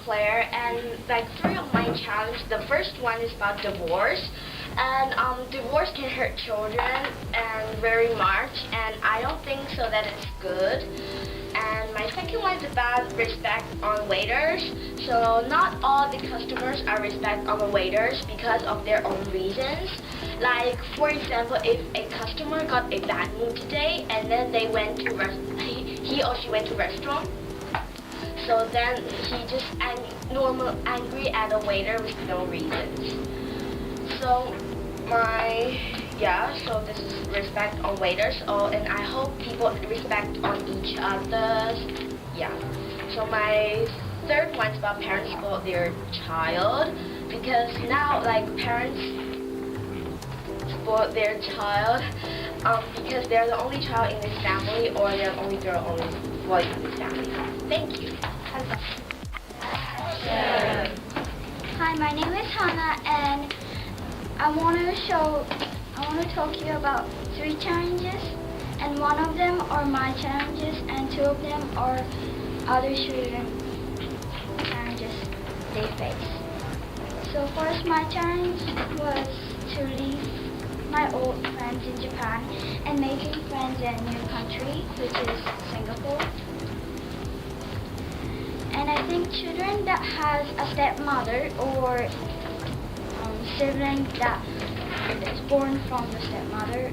Claire, and like 3 of my challenge. The first one is about divorce, and divorce can hurt children and very much, and I don't think so that it's good. And my second one is about respect on waiters. So not all the customers are respect on the waiters because of their own reasons. Like for example, if a customer got a bad mood today and then they went to he or she went to restaurant, so then he just angry at a waiter with no reasons. So so this is respect on waiters. Oh, and I hope people respect on each other. Yeah. So my third one's about parents for their child, because now like parents for their child, because they're the only child in this family or they're the only girl, only boy in this family. Thank you. Hi, my name is Hannah, and I want to talk to you about 3 challenges, and one of them are my challenges, and 2 of them are other student challenges they face. So first, my challenge was to leave my old friends in Japan and making friends in a new country, which is Singapore. And I think children that has a stepmother or sibling that is born from the stepmother,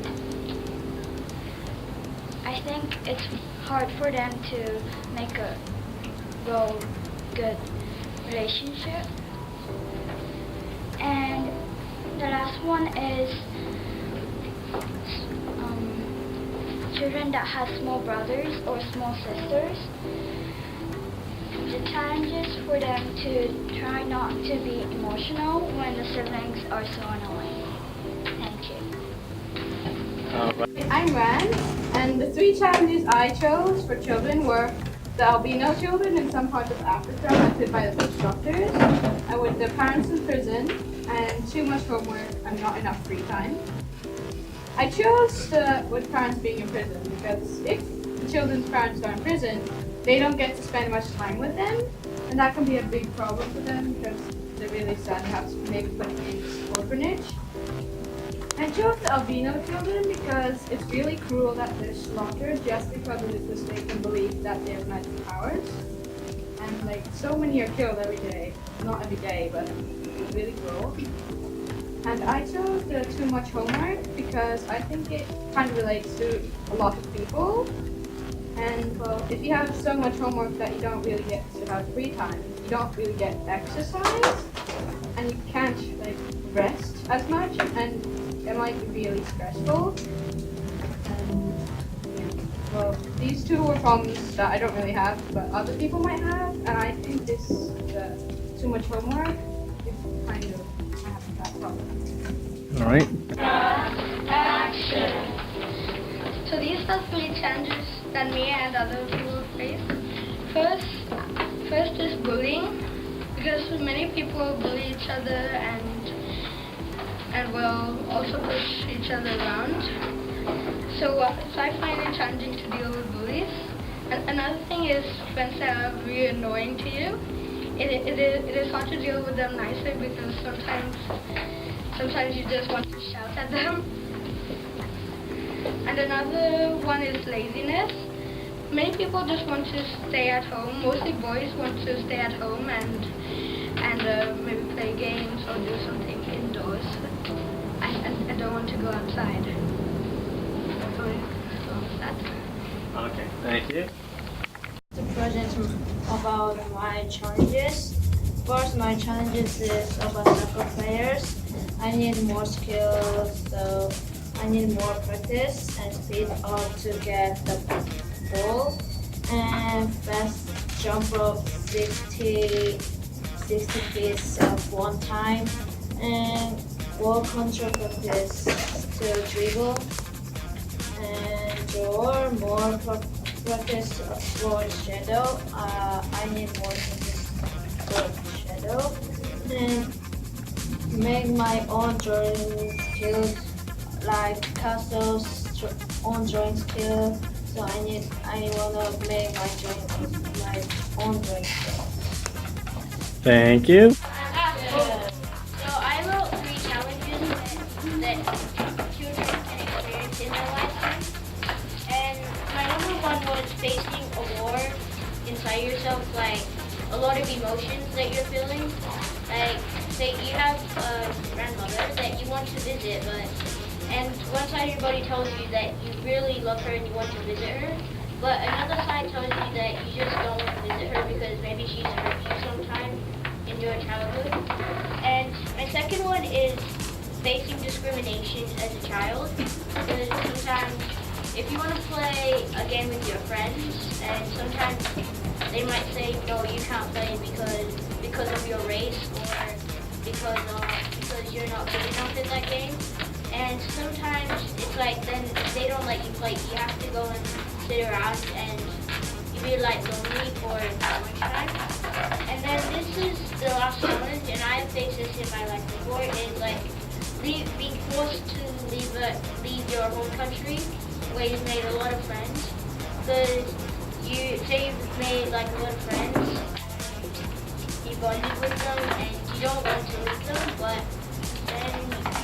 I think it's hard for them to make a good relationship. And the last one is children that have small brothers or small sisters. The challenge is for them to try not to be emotional when the siblings are so annoying. Thank you. I'm Ran, and the 3 challenges I chose for children were the albino children in some parts of Africa affected by the witch doctors, and with the parents in prison, and too much homework and not enough free time. I chose with parents being in prison because if the children's parents are in prison, they don't get to spend much time with them, and that can be a big problem for them because they're really sad to have to maybe put them in this orphanage. I chose the albino children because it's really cruel that they're slaughtered just because of this mistaken belief that they have magic powers. And like so many are killed every day. Not every day, but it's really cruel. And I chose the too much homework because I think it kind of relates to a lot of people. And well, if you have so much homework that you don't really get to have free time, you don't really get exercise, and you can't like rest as much, and it might be really stressful. And well, these 2 were problems that I don't really have, but other people might have, and I think this too much homework is kind of I have that problem. All right. Action. So these are 3 challenges that me and other people face. First is bullying, because many people bully each other and will also push each other around. So I find it challenging to deal with bullies. And another thing is friends that are really annoying to you. It is hard to deal with them nicely because sometimes you just want to shout at them. And another one is laziness. Many people just want to stay at home. Mostly boys want to stay at home and maybe play games or do something indoors. I don't want to go outside. Okay, thank you. To present about my challenges. First, my challenges is about soccer players. I need more skills, so I need more practice and speed up to get the ball, and fast jump rope 60 feet of one time, and ball control practice to dribble, and draw more practice for shadow. I need more practice for shadow, and make my own drawing skills like castles, own drawing skills. So I wanna make my own drawing skills. Thank you. So I wrote 3 challenges that children can experience in their lifetime. And my number 1 was facing a war inside yourself, like a lot of emotions that you're feeling. Like, say you have a grandmother that you want to visit, and one side of your body tells you that you really love her and you want to visit her, but another side tells you that you just don't want to visit her because maybe she's hurt you sometime in your childhood. And my second one is facing discrimination as a child, because sometimes if you want to play a game with your friends, and sometimes they might say, no, you can't play because of your race, or because you're not good enough in that game. And sometimes it's like then they don't let you play. You have to go and sit around and you be like lonely for that much time. And then this is the last challenge, and I have faced this in my life before, is like being forced to leave your home country where you've made a lot of friends. Because you say you've made like a lot of friends, you bonded with them, and you don't want to leave them, but then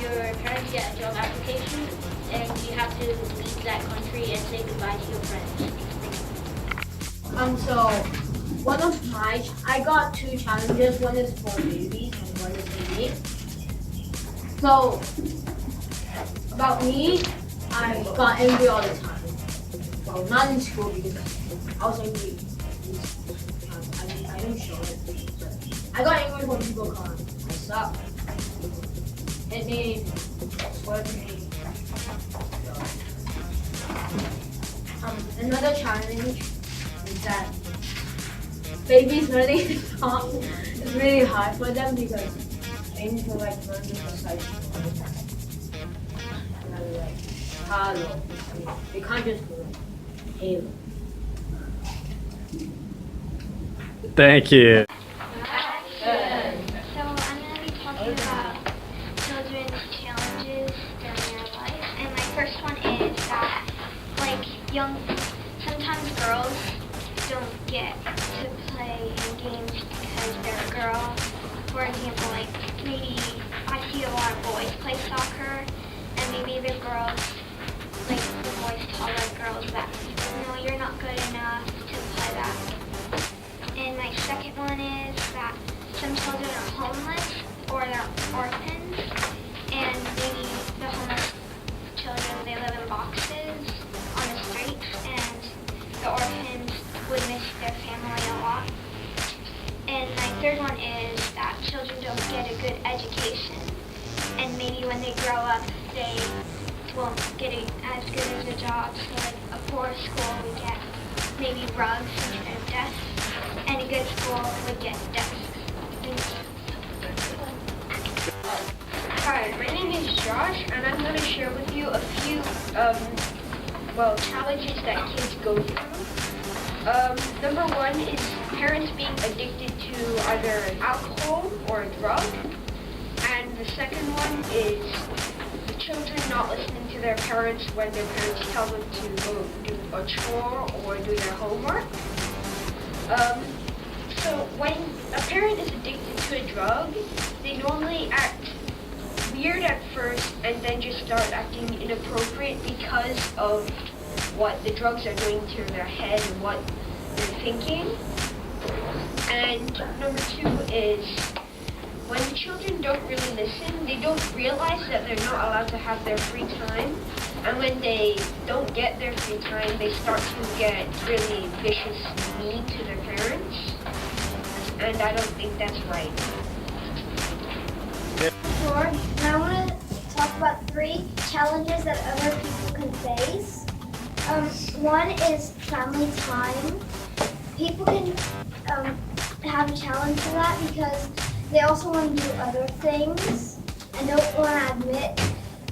your parents get a job application and you have to leave that country and say goodbye to your friends. So I got 2 challenges. One is for babies and one is for me. So about me, I got angry all the time. Well, not in school because I was angry. I didn't show it. But I got angry when people called me. I suck. It made sweat me. Another challenge is that babies learning to talk is really hard for them because they need to like learn to recite all the time. And like hello. I mean, they can't just do it. Halo. Thank you. So I'm going to be talking about children's challenges during their life. And my first one is that, like, sometimes girls don't get to play in games because they're a girl. For example, like, maybe I see a lot of boys play soccer, and maybe the girls, like, the boys tell the girls that, no, you're not good enough to play that. And my second one is that some children are homeless or they're orphans, and maybe the homeless children, they live in boxes on the streets, and the orphans would miss their family a lot. And my third one is that children don't get a good education, and maybe when they grow up, they won't get as good as a job. So like a poor school would get maybe rugs instead of desks, and a good school would get desks. Hi, my name is Josh, and I'm going to share with you a few, challenges that kids go through. Number 1 is parents being addicted to either alcohol or a drug. And the second one is the children not listening to their parents when their parents tell them to go do a chore or do their homework. So when a parent is addicted to a drug, they normally act weird at first and then just start acting inappropriate because of what the drugs are doing to their head and what they're thinking. And number 2 is when the children don't really listen, they don't realize that they're not allowed to have their free time. And when they don't get their free time, they start to get really vicious and mean to their parents. And I don't think that's right. Sure. And I want to talk about 3 challenges that other people can face. One is family time. People can have a challenge for that because they also want to do other things and don't want to admit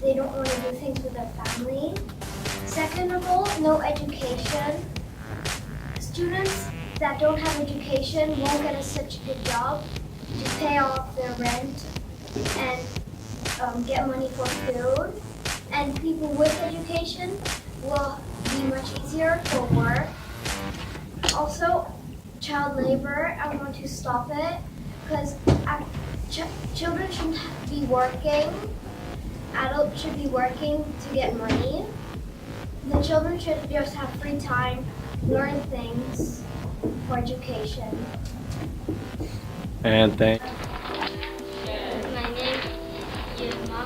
they don't want to do things with their family. Second of all, no education. Students that don't have education won't get such a good job to pay off their rent and get money for food. And people with education will be much easier for work. Also, child labor, I want to stop it because children shouldn't be working. Adults should be working to get money. The children should just have free time, learn things for education. And thank My name is Yilma.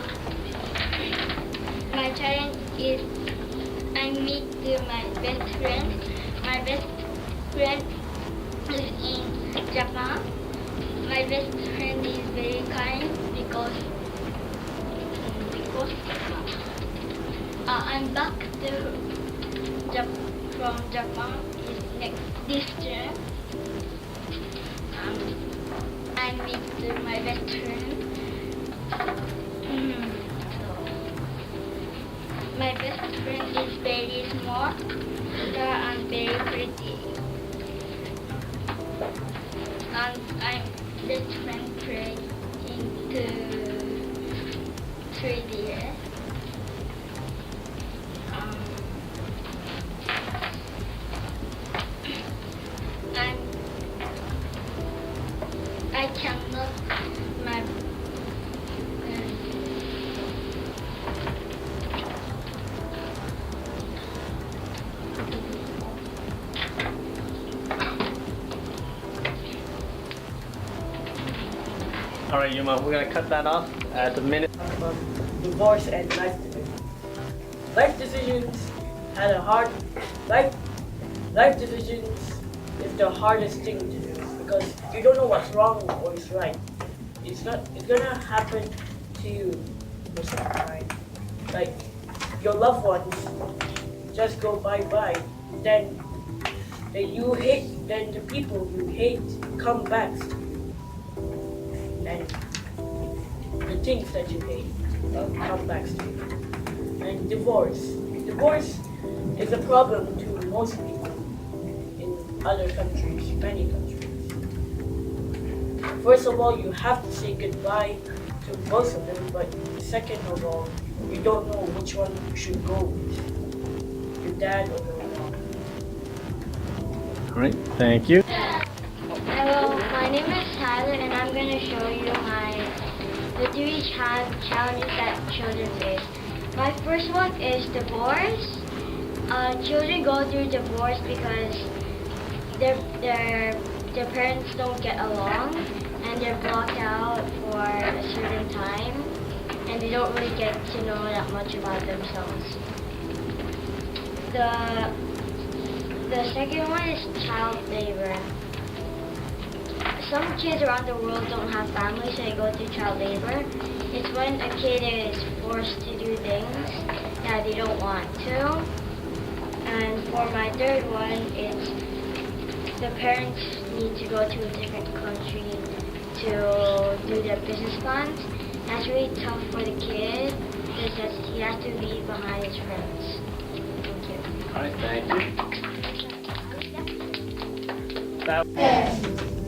My challenge is I meet my best friend. My best friend is in Japan. My best friend is very kind because I'm back to from Japan is this term. I meet my best friend. My best friend is very smart and very pretty. And I'm best friend playing into 3D. I cannot my All right, Yuma, we're gonna cut that off at the minute. Divorce and life decisions. Life decisions had a hard life decisions is the hardest thing to do because you don't know what's wrong or is right. It's gonna happen to you for some time. Like your loved ones just go bye-bye. Then the people you hate come back. And the things that you hate come back to you. And divorce. Divorce is a problem to most people in other countries, many countries. First of all, you have to say goodbye to both of them, but second of all, you don't know which one you should go with, your dad or your mom. All right, thank you. Hello, my name is Tyler and I'm going to show you the three challenges that children face. My first one is divorce. Children go through divorce because their parents don't get along and they're blocked out for a certain time and they don't really get to know that much about themselves. The second one is child labor. Some kids around the world don't have families, so they go through child labor. It's when a kid is forced to do things that they don't want to. And for my third one, it's the parents need to go to a different country to do their business plans. That's really tough for the kid because he has to leave behind his friends. Thank you. All right, thank you.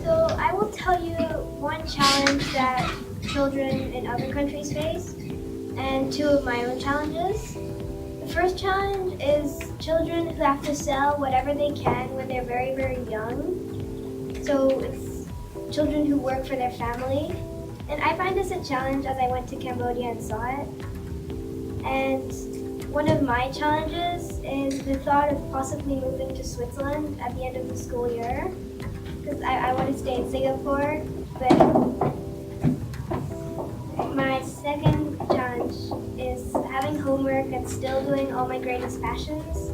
So I will tell you one challenge that children in other countries face and two of my own challenges. The first challenge is children who have to sell whatever they can when they're very, very young. So it's children who work for their family. And I find this a challenge as I went to Cambodia and saw it. And one of my challenges is the thought of possibly moving to Switzerland at the end of the school year. Because I want to stay in Singapore, but my second challenge is having homework and still doing all my greatest passions.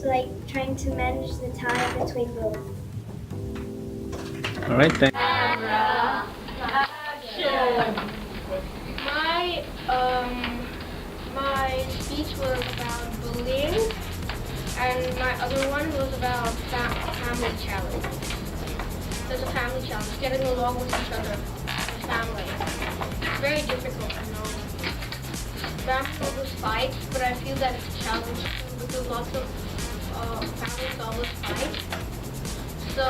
So like trying to manage the time between both. All right, thank My speech was about bullying, and my other one was about family challenge. There's a family challenge, getting along with each other, as family. It's very difficult, I know. Family always fights, but I feel that it's a challenge too, because lots of families always fight. So,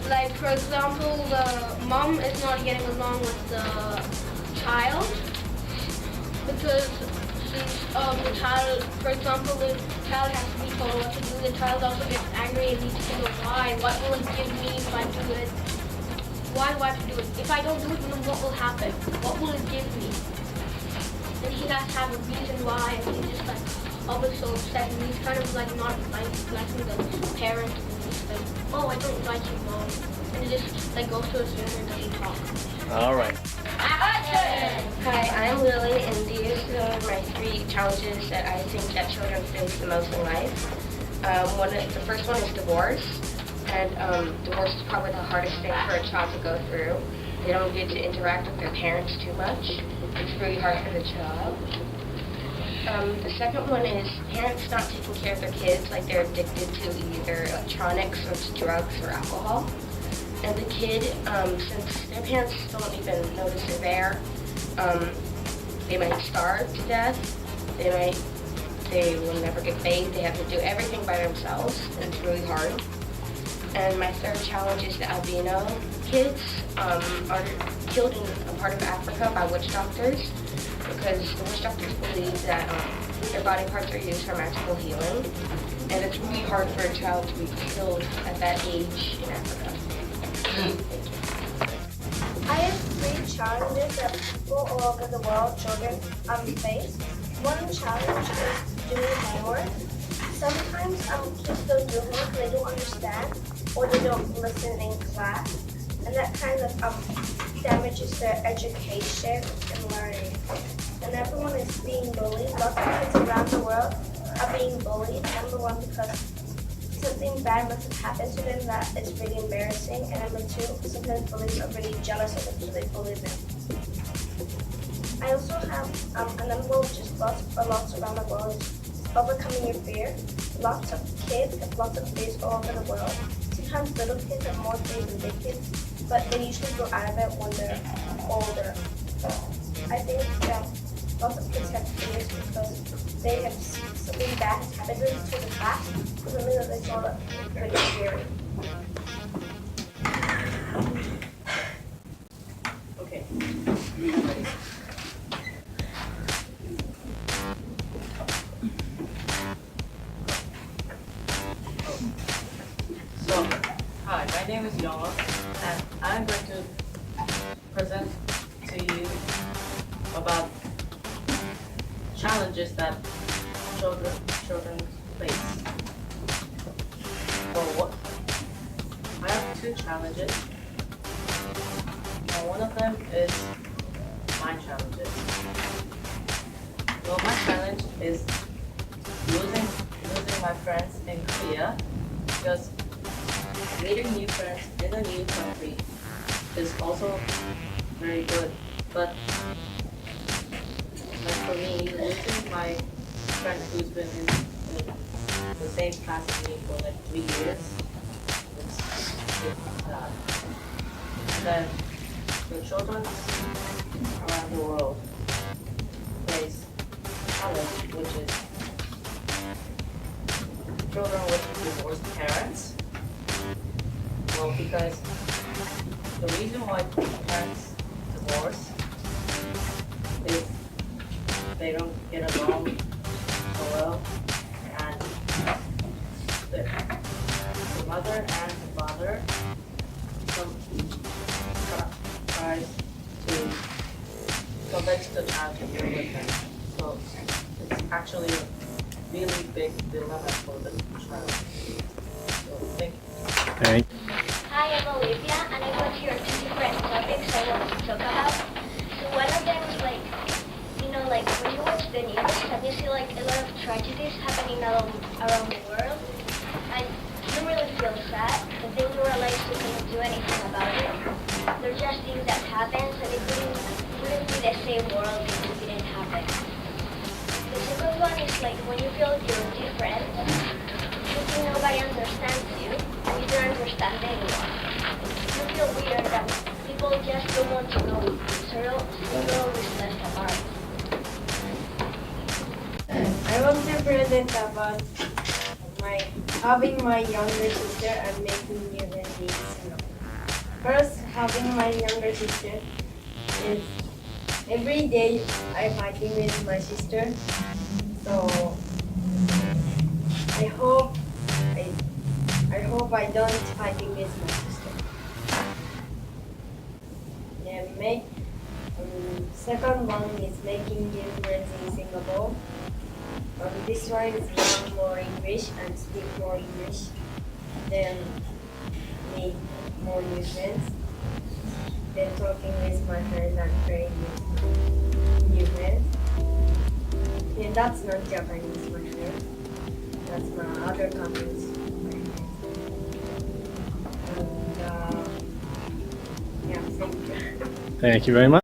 like for example, the mom is not getting along with the child because the child, for example, the child has to be told what to do. The child also gets angry and needs to know why. What will it give me if I do it? why do I have to do it? If I don't do it, then what will happen? What will it give me? And he has to have a reason why, and he's just like always so upset, and he's kind of like not liking the parent, and he's like, oh, I don't like you, Mom. And he just like goes to his room and doesn't talk. All right. Hi, I'm Lily, and these are my 3 challenges that I think that children face the most in life. The first one is divorce, and divorce is probably the hardest thing for a child to go through. They don't get to interact with their parents too much. It's really hard for the child. The second one is parents not taking care of their kids, like they're addicted to either electronics or drugs or alcohol. And the kid, since their parents don't even notice they're there, they might starve to death. They will never get bathed. They have to do everything by themselves, and it's really hard. And my third challenge is the albino kids are killed in a part of Africa by witch doctors, because the witch doctors believe that their body parts are used for magical healing, and it's really hard for a child to be killed at that age in Africa. I have 3 challenges that people all over the world, children, face. One challenge is doing homework. Sometimes kids don't do homework because they don't understand or they don't listen in class, and that kind of damages their education and learning. And everyone is being bullied. Lots of kids around the world are being bullied. Number 1, because something bad must have happened to them that is really embarrassing. And number 2, sometimes bullies are really jealous of them, so they bully them. I also have another one, which is lots around the world, is overcoming your fear. Lots of kids have lots of fears all over the world. Sometimes little kids have more fears than big kids, but they usually grow out of it when they're older. I think lots of kids have fears because they have something bad has happened to the past, something that they thought was pretty scary. Okay. So, hi, my name is Yola, and I'm going to present to you about challenges that children face. Well, I have 2 challenges. One of them is my challenges. Well, my challenge is losing my friends in Korea, because meeting new friends in a new country is also very good. But like for me, losing my friend who's been in the same class as me for like 3 years, it's sad. Then the children around the world face a challenge, which is children with divorced parents. Well, because the reason why parents divorce is they don't get along so well, and the mother and the father tries to convince the child to live with them. So it's actually a really big dilemma for the child. So thank you. Thank you. Hi, I'm Olivia, and I got here 2 different topics I want to talk about. So one of them is like when you watch the news, have you seen like a lot of tragedies happening around the world, and you really feel sad, but then you realize you cannot do anything about it. They're just things that happen, so they wouldn't be the same world if it didn't happen. The second one is like when you feel you're different, you think nobody understands you, and you don't understand anyone. You feel weird that people just don't want to know you, so you're always left apart. I want to present about having my younger sister and making new memories. First, having my younger sister is every day I'm fighting with my sister. So I hope I don't fighting with my sister. make. Second one is making new friends in Singapore. This one is learn more English and speak more English. Then make more new friends. Then talking with my friends and playing with new friends. And that's not Japanese, my friend. That's my other countries. And yeah, thank you. Thank you very much.